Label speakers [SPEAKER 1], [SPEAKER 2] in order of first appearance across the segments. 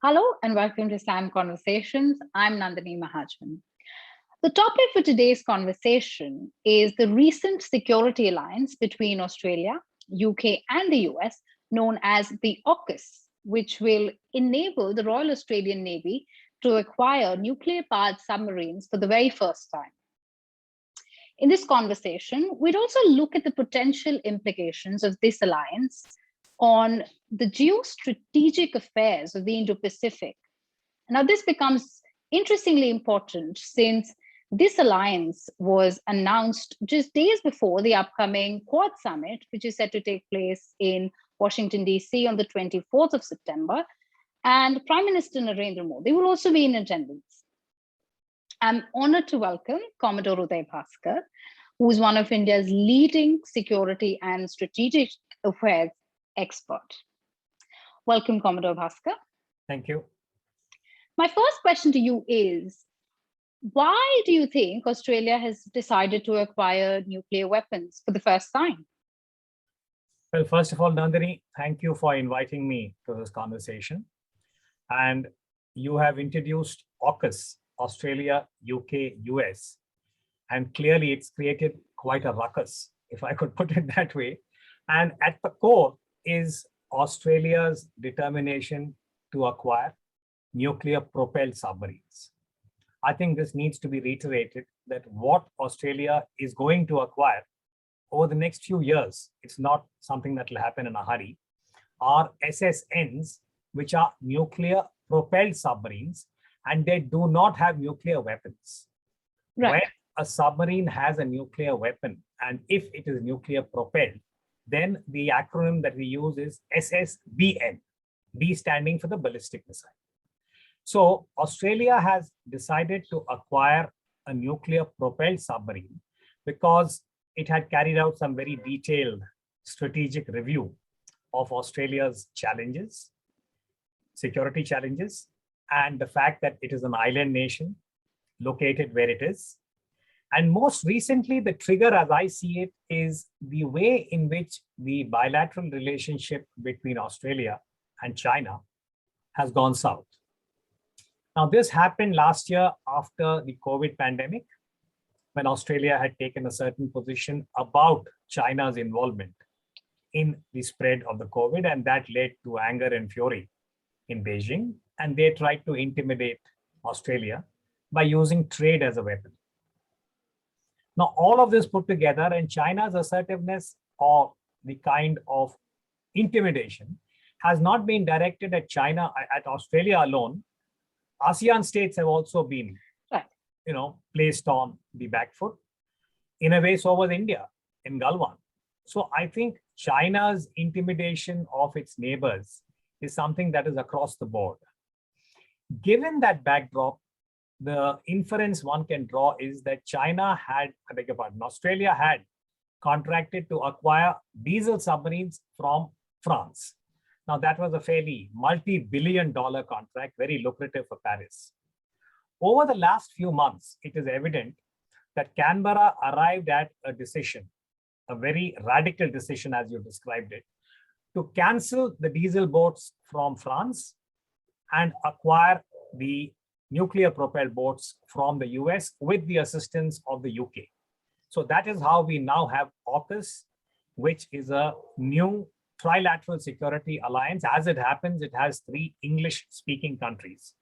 [SPEAKER 1] Hello and welcome to SAM Conversations. I'm Nandini Mahajan. The topic for today's conversation is the recent security alliance between Australia, UK, and the US, known as the AUKUS, which will enable the Royal Australian Navy to acquire nuclear powered submarines for the very first time. In this conversation, we'd also look at the potential implications of this alliance on the geostrategic affairs of the Indo-Pacific. Now, this becomes interestingly important since this alliance was announced just days before the upcoming Quad Summit, which is set to take place in Washington, D.C. on the 24th of September. And Prime Minister Narendra Modi will also be in attendance. I'm honored to welcome Commodore Uday Bhaskar, who is one of India's leading security and strategic affairs expert. Welcome, Commodore Bhaskar.
[SPEAKER 2] Thank you.
[SPEAKER 1] My first question to you is, why do you think Australia has decided to acquire nuclear weapons for the first time?
[SPEAKER 2] Well, first of all, Nandini, thank you for inviting me to this conversation. And you have introduced AUKUS, Australia, UK, US. And clearly it's created quite a ruckus, if I could put it that way. And at the core is Australia's determination to acquire nuclear propelled submarines. I think this needs to be reiterated that what Australia is going to acquire over the next few years, it's not something that will happen in a hurry, are SSNs, which are nuclear propelled submarines, and they do not have nuclear weapons.
[SPEAKER 1] Right.
[SPEAKER 2] When a submarine has a nuclear weapon, and if it is nuclear propelled, then the acronym that we use is SSBN, B standing for the ballistic missile. So Australia has decided to acquire a nuclear propelled submarine because it had carried out some very detailed strategic review of Australia's challenges, security challenges, and the fact that it is an island nation located where it is. And most recently, the trigger, as I see it, is the way in which the bilateral relationship between Australia and China has gone south. Now, this happened last year after the COVID pandemic, when Australia had taken a certain position about China's involvement in the spread of the COVID, and that led to anger and fury in Beijing, and they tried to intimidate Australia by using trade as a weapon. Now, all of this put together and China's assertiveness or the kind of intimidation has not been directed at China, at Australia alone. ASEAN states have also been, placed on the back foot. In a way, so was India in Galwan. So I think China's intimidation of its neighbors is something that is across the board. Given that backdrop, the inference one can draw is that Australia had contracted to acquire diesel submarines from France. Now, that was a fairly multi-billion-dollar contract, very lucrative for Paris. Over the last few months, it is evident that Canberra arrived at a decision, a very radical decision, as you described it, to cancel the diesel boats from France and acquire the nuclear propelled boats from the US with the assistance of the UK. So that is how we now have AUKUS, which is a new trilateral security alliance. As it happens, it has 3 English-speaking countries.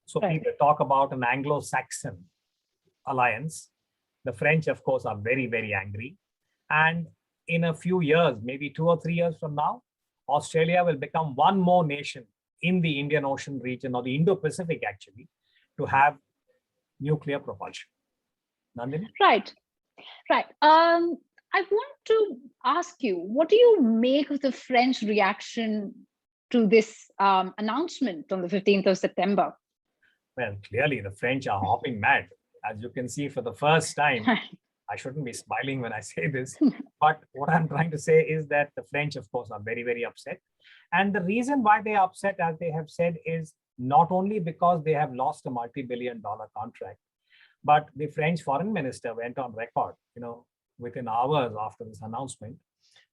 [SPEAKER 2] So people talk about an Anglo-Saxon alliance. The French, of course, are very, very angry. And in a few years, maybe 2 or 3 years from now, Australia will become one more nation in the Indian Ocean region, or the Indo-Pacific actually, to have nuclear propulsion. Nandini?
[SPEAKER 1] Right. I want to ask you, what do you make of the French reaction to this announcement on the 15th of September?
[SPEAKER 2] Well, clearly the French are hopping mad. As you can see, for the first time, I shouldn't be smiling when I say this, but what I'm trying to say is that the French, of course, are very, very upset. And the reason why they are upset, as they have said, is not only because they have lost a multi-billion-dollar contract, but the French foreign minister went on record, within hours after this announcement,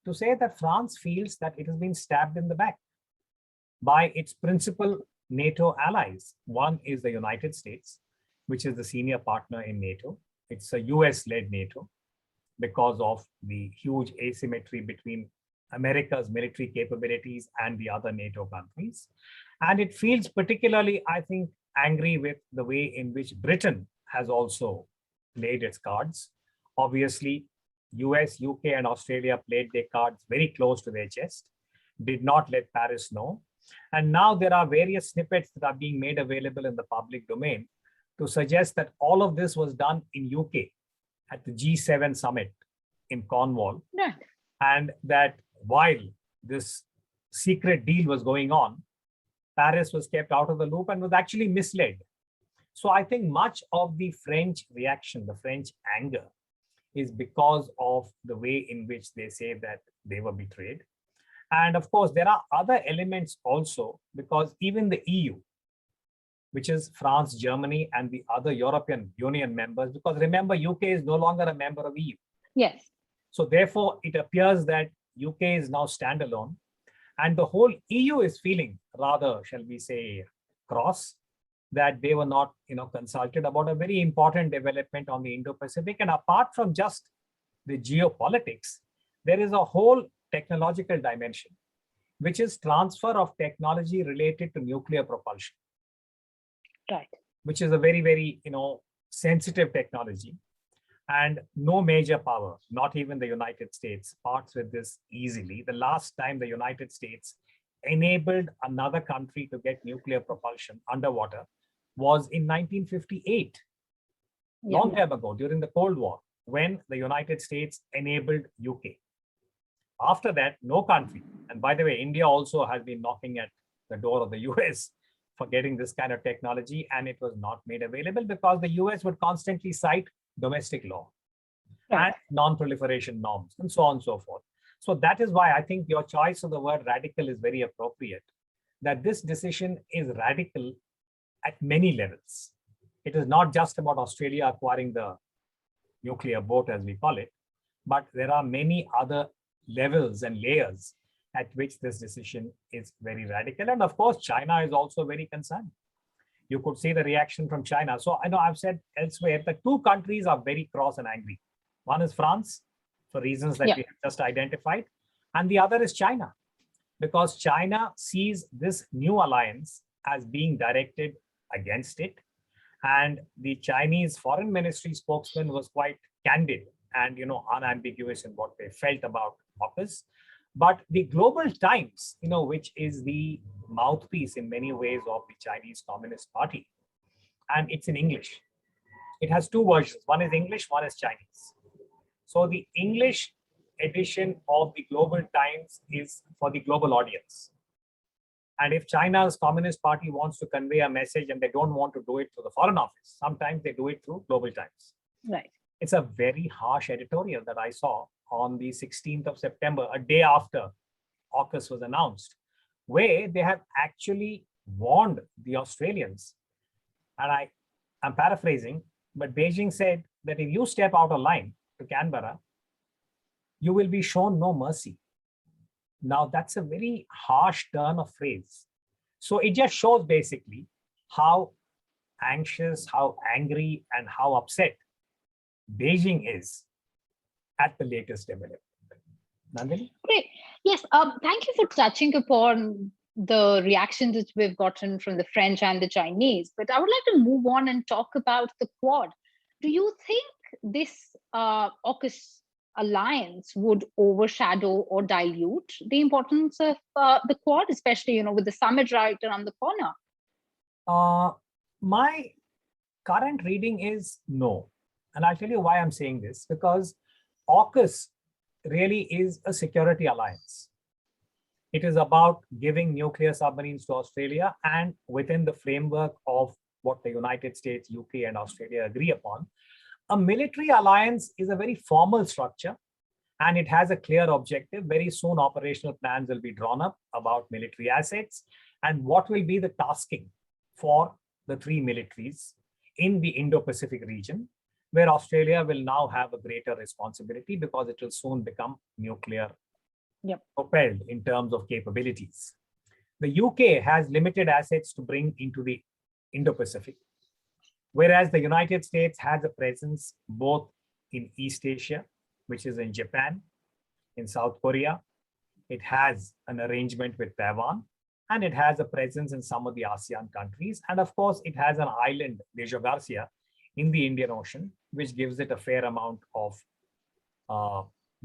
[SPEAKER 2] to say that France feels that it has been stabbed in the back by its principal NATO allies. One is the United States, which is the senior partner in NATO. It's a US-led NATO because of the huge asymmetry between America's military capabilities and the other NATO countries. And it feels particularly, I think, angry with the way in which Britain has also played its cards. Obviously, US, UK, and Australia played their cards very close to their chest, did not let Paris know. And now there are various snippets that are being made available in the public domain to suggest that all of this was done in UK at the G7 summit in Cornwall.
[SPEAKER 1] Right.
[SPEAKER 2] And that while this secret deal was going on, Paris was kept out of the loop and was actually misled. So I think much of the French reaction, the French anger, is because of the way in which they say that they were betrayed. And of course, there are other elements also, because even the EU, which is France, Germany, and the other European Union members, because remember, UK is no longer a member of EU.
[SPEAKER 1] Yes.
[SPEAKER 2] So therefore, it appears that UK is now standalone, and the whole EU is feeling rather, shall we say, cross that they were not, consulted about a very important development on the Indo-Pacific. And apart from just the geopolitics, there is a whole technological dimension, which is transfer of technology related to nuclear propulsion.
[SPEAKER 1] Right.
[SPEAKER 2] Which is a very, very, sensitive technology. And no major power, not even the United States, parts with this easily. The last time the United States enabled another country to get nuclear propulsion underwater was in 1958, long time ago, during the Cold War, when the United States enabled UK. After that, no country, and by the way, India also has been knocking at the door of the US for getting this kind of technology, and it was not made available because the US would constantly cite domestic law and non-proliferation norms and so on and so forth. So that is why I think your choice of the word radical is very appropriate, that this decision is radical at many levels. It is not just about Australia acquiring the nuclear boat, as we call it, but there are many other levels and layers at which this decision is very radical. And of course, China is also very concerned. You could see the reaction from China. So I know I've said elsewhere that two countries are very cross and angry. One is France, for reasons that we have just identified, and the other is China, because China sees this new alliance as being directed against it. And the Chinese foreign ministry spokesman was quite candid and unambiguous in what they felt about AUKUS. But the Global Times, which is the mouthpiece in many ways of the Chinese Communist Party, and it's in English. It has two versions. One is English, one is Chinese. So the English edition of the Global Times is for the global audience. And if China's Communist Party wants to convey a message and they don't want to do it through the Foreign Office, sometimes they do it through Global Times.
[SPEAKER 1] Right.
[SPEAKER 2] It's a very harsh editorial that I saw on the 16th of September, a day after AUKUS was announced, where they have actually warned the Australians. And I'm paraphrasing, but Beijing said that if you step out of line to Canberra, you will be shown no mercy. Now, that's a very harsh turn of phrase. So it just shows basically how anxious, how angry, and how upset Beijing is at the latest development. Nandini?
[SPEAKER 1] Great. Yes. Thank you for touching upon the reactions that we've gotten from the French and the Chinese. But I would like to move on and talk about the Quad. Do you think this AUKUS alliance would overshadow or dilute the importance of the Quad, especially with the summit right around the corner?
[SPEAKER 2] My current reading is no. And I'll tell you why I'm saying this, because AUKUS really is a security alliance. It is about giving nuclear submarines to Australia, and within the framework of what the United States, UK, and Australia agree upon. A military alliance is a very formal structure, and it has a clear objective. Very soon, operational plans will be drawn up about military assets and what will be the tasking for the three militaries in the Indo-Pacific region, where Australia will now have a greater responsibility because it will soon become nuclear propelled in terms of capabilities. The UK has limited assets to bring into the Indo-Pacific, whereas the United States has a presence both in East Asia, which is in Japan, in South Korea. It has an arrangement with Taiwan, and it has a presence in some of the ASEAN countries. And of course, it has an island, Deja Garcia, in the Indian Ocean, which gives it a fair amount of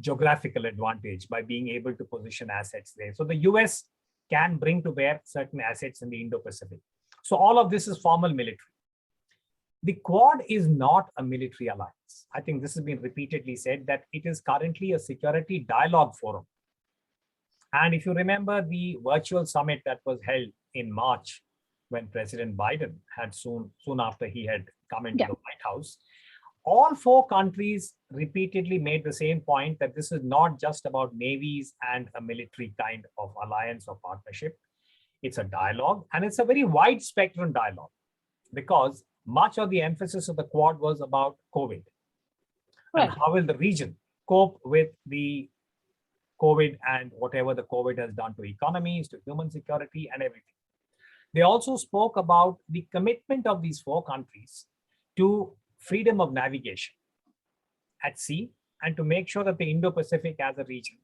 [SPEAKER 2] geographical advantage by being able to position assets there. So the US can bring to bear certain assets in the Indo-Pacific. So all of this is formal military. The Quad is not a military alliance. I think this has been repeatedly said that it is currently a security dialogue forum. And if you remember the virtual summit that was held in March, when President Biden had soon after he had come into the White House, all four countries repeatedly made the same point that this is not just about navies and a military kind of alliance or partnership. It's a dialogue, and it's a very wide spectrum dialogue, because much of the emphasis of the Quad was about COVID. Right. And how will the region cope with the COVID and whatever the COVID has done to economies, to human security and everything. They also spoke about the commitment of these four countries to freedom of navigation at sea, and to make sure that the Indo-Pacific as a region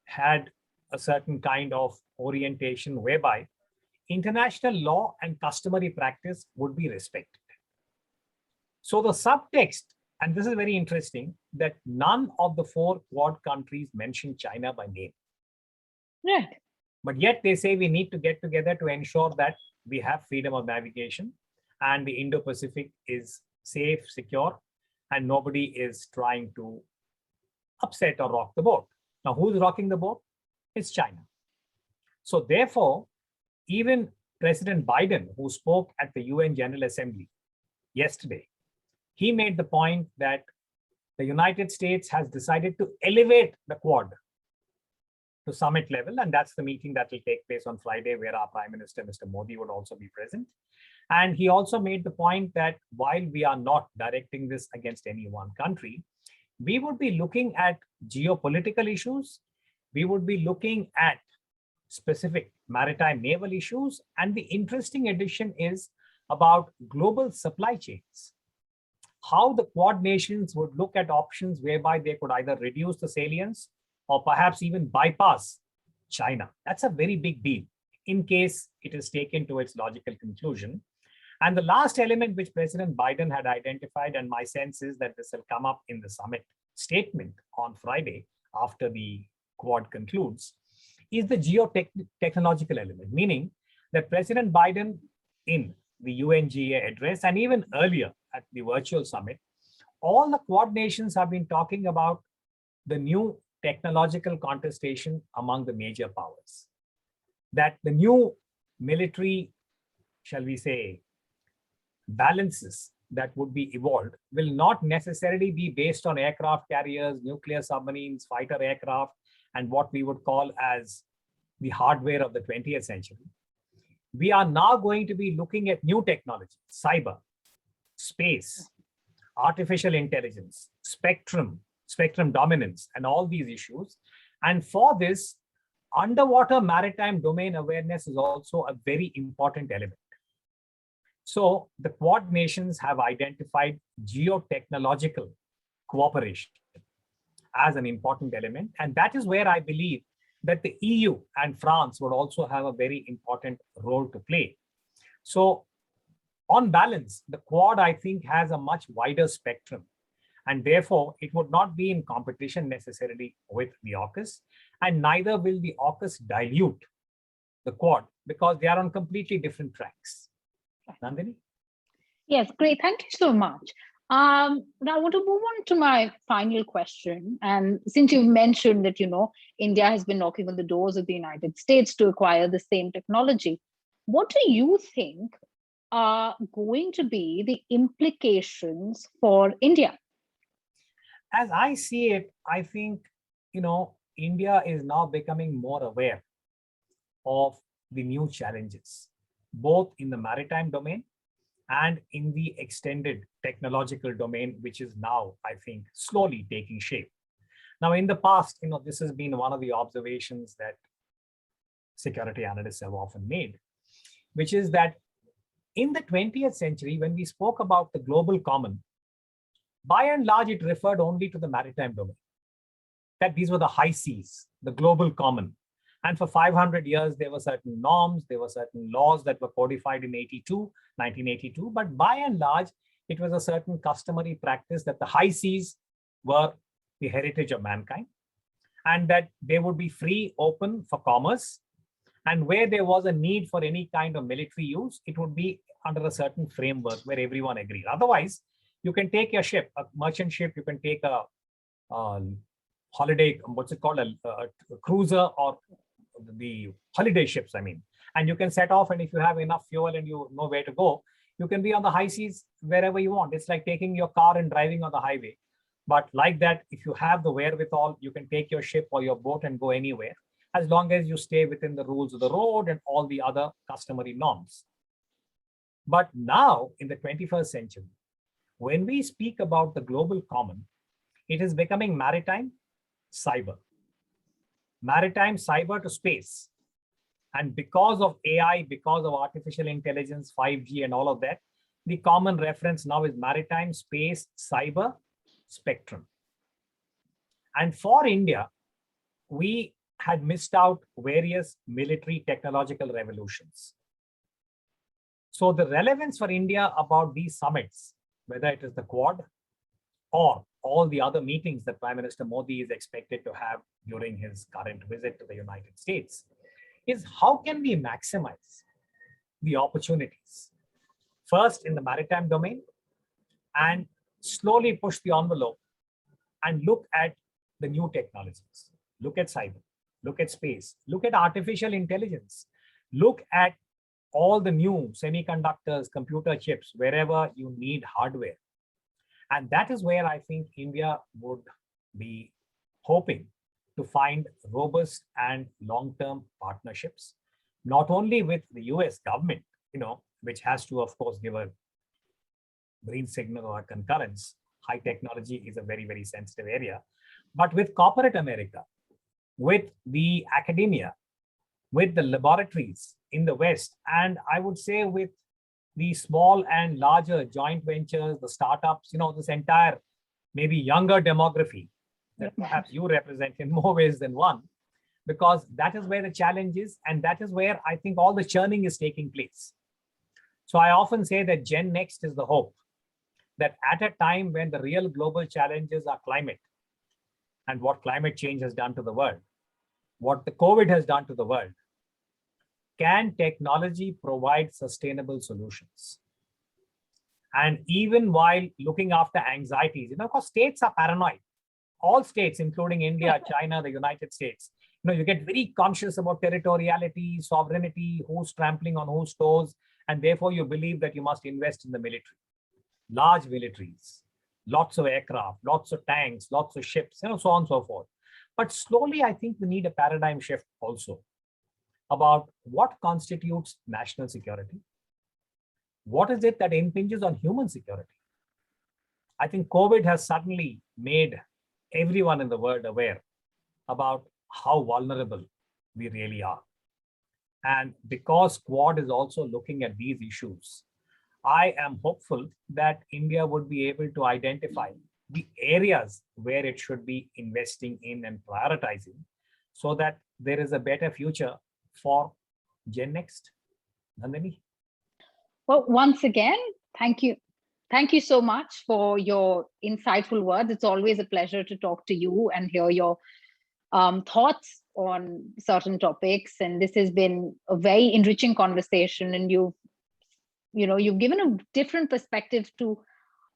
[SPEAKER 2] had a certain kind of orientation whereby international law and customary practice would be respected. So the subtext, and this is very interesting, that none of the four Quad countries mention China by name.
[SPEAKER 1] Right.
[SPEAKER 2] But yet they say we need to get together to ensure that we have freedom of navigation and the Indo-Pacific is safe, secure, and nobody is trying to upset or rock the boat. Now, who's rocking the boat? It's China. So therefore, even President Biden, who spoke at the UN General Assembly yesterday, he made the point that the United States has decided to elevate the Quad to summit level. And that's the meeting that will take place on Friday, where our Prime Minister, Mr. Modi, would also be present. And he also made the point that while we are not directing this against any one country, we would be looking at geopolitical issues. We would be looking at specific maritime naval issues. And the interesting addition is about global supply chains. How the Quad nations would look at options whereby they could either reduce the salience or perhaps even bypass China. That's a very big deal in case it is taken to its logical conclusion. And the last element which President Biden had identified, and my sense is that this will come up in the summit statement on Friday after the Quad concludes, is the geotechnological element, meaning that President Biden in the UNGA address and even earlier at the virtual summit, all the Quad nations have been talking about the new technological contestation among the major powers. That the new military, shall we say, balances that would be evolved will not necessarily be based on aircraft carriers, nuclear submarines, fighter aircraft, and what we would call as the hardware of the 20th century. We are now going to be looking at new technology, cyber, space, artificial intelligence, spectrum dominance, and all these issues. And for this, underwater maritime domain awareness is also a very important element. So the Quad nations have identified geotechnological cooperation as an important element. And that is where I believe that the EU and France would also have a very important role to play. So on balance, the Quad, I think, has a much wider spectrum. And therefore, it would not be in competition necessarily with the AUKUS. And neither will the AUKUS dilute the Quad, because they are on completely different tracks. Nandini?
[SPEAKER 1] Yes, great. Thank you so much. Now I want to move on to my final question. And since you've mentioned that, India has been knocking on the doors of the United States to acquire the same technology, what do you think are going to be the implications for India?
[SPEAKER 2] As I see it, I think, India is now becoming more aware of the new challenges, both in the maritime domain and in the extended technological domain, which is now, I think, slowly taking shape. Now, in the past, this has been one of the observations that security analysts have often made, which is that in the 20th century, when we spoke about the global common, by and large, it referred only to the maritime domain. That these were the high seas, the global common. And for 500 years, there were certain norms, there were certain laws that were codified in 1982. But by and large, it was a certain customary practice that the high seas were the heritage of mankind and that they would be free, open for commerce. And where there was a need for any kind of military use, it would be under a certain framework where everyone agreed. Otherwise, you can take your ship, a merchant ship, you can take a holiday, what's it called, a cruiser or the holiday ships, I mean, and you can set off, and if you have enough fuel and you know where to go, you can be on the high seas wherever you want. It's like taking your car and driving on the highway. But like that, if you have the wherewithal, you can take your ship or your boat and go anywhere, as long as you stay within the rules of the road and all the other customary norms. But now, in the 21st century, when we speak about the global common, it is becoming maritime, cyber. Maritime, cyber to space. And because of AI, because of artificial intelligence, 5G and all of that, the common reference now is maritime, space, cyber, spectrum. And for India, we had missed out various military technological revolutions. So the relevance for India about these summits, whether it is the Quad or all the other meetings that Prime Minister Modi is expected to have during his current visit to the United States, is how can we maximize the opportunities, first in the maritime domain, and slowly push the envelope and look at the new technologies, look at cyber, look at space, look at artificial intelligence, look at all the new semiconductors, computer chips, wherever you need hardware. And that is where I think India would be hoping to find robust and long-term partnerships, not only with the US government, which has to, of course, give a green signal or a concurrence. High technology is a very, very sensitive area, but with corporate America, with the academia, with the laboratories in the West, and I would say with the small and larger joint ventures, the startups, this entire maybe younger demography that perhaps you represent in more ways than one, because that is where the challenge is. And that is where I think all the churning is taking place. So I often say that Gen Next is the hope that at a time when the real global challenges are climate and what climate change has done to the world, what the COVID has done to the world, can technology provide sustainable solutions? And even while looking after anxieties, because states are paranoid, all states, including India, China, the United States, you get very conscious about territoriality, sovereignty, who's trampling on whose toes, and therefore you believe that you must invest in the military, large militaries, lots of aircraft, lots of tanks, lots of ships, so on and so forth. But slowly, I think we need a paradigm shift also about what constitutes national security. What is it that impinges on human security? I think COVID has suddenly made everyone in the world aware about how vulnerable we really are. And because Quad is also looking at these issues, I am hopeful that India would be able to identify the areas where it should be investing in and prioritizing so that there is a better future for Gen Next. Nandini?
[SPEAKER 1] Well, once again, thank you. Thank you so much for your insightful words. It's always a pleasure to talk to you and hear your thoughts on certain topics. And this has been a very enriching conversation. And you've given a different perspective to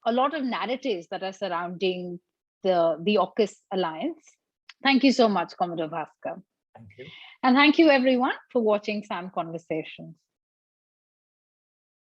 [SPEAKER 1] a lot of narratives that are surrounding the AUKUS alliance. Thank you so much, Commodore Bhaskar.
[SPEAKER 2] Thank you.
[SPEAKER 1] And thank you everyone for watching SAM Conversations.